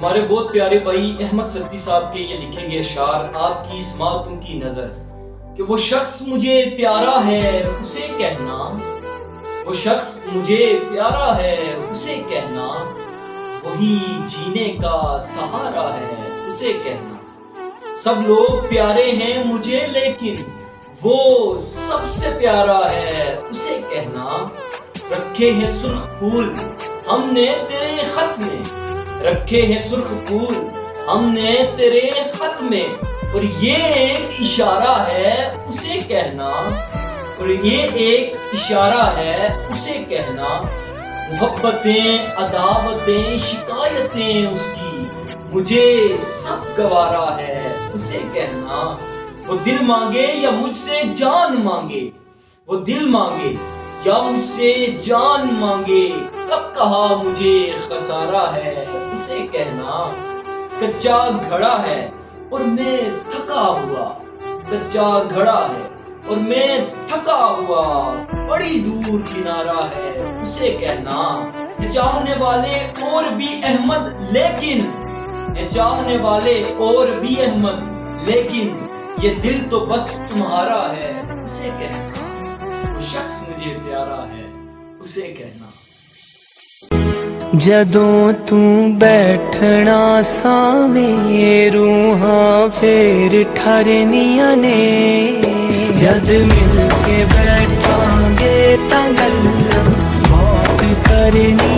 ہمارے بہت پیارے بھائی احمد سدی صاحب کے یہ لکھے گئے اشعار آپ کی سماعتوں کی نظر کہ وہ شخص مجھے پیارا ہے اسے کہنا، وہ شخص مجھے پیارا ہے اسے کہنا، وہی جینے کا سہارا ہے اسے کہنا۔ سب لوگ پیارے ہیں مجھے لیکن وہ سب سے پیارا ہے اسے کہنا۔ رکھے ہیں سرخ پھول ہم نے تیرے خط میں، رکھے ہیں سرخ پھول ہم نے تیرے خط میں، اور یہ ایک اشارہ ہے اسے کہنا، اور یہ ایک اشارہ ہے اسے کہنا۔ محبتیں عداوتیں شکایتیں اس کی مجھے سب گوارا ہے اسے کہنا۔ وہ دل مانگے یا مجھ سے جان مانگے، وہ دل مانگے یا مجھ سے جان مانگے، کب کہا مجھے خسارہ ہے اسے کہنا۔ کچا گھڑا ہے اور میں تھکا ہوا، کچا گھڑا ہے اور میں تھکا ہوا، بڑی دور کنارہ ہے اسے کہنا۔ چاہنے والے اور بھی احمد لیکن، چاہنے والے اور بھی احمد لیکن، یہ دل تو بس تمہارا ہے اسے کہنا۔ وہ شخص مجھے پیارا ہے اسے کہنا۔ جدوں تو بیٹھنا سامیں روحاں پھر ٹھرنیاں نے، جد مل کے بیٹھاں گے تاں گلاں بہت کرنی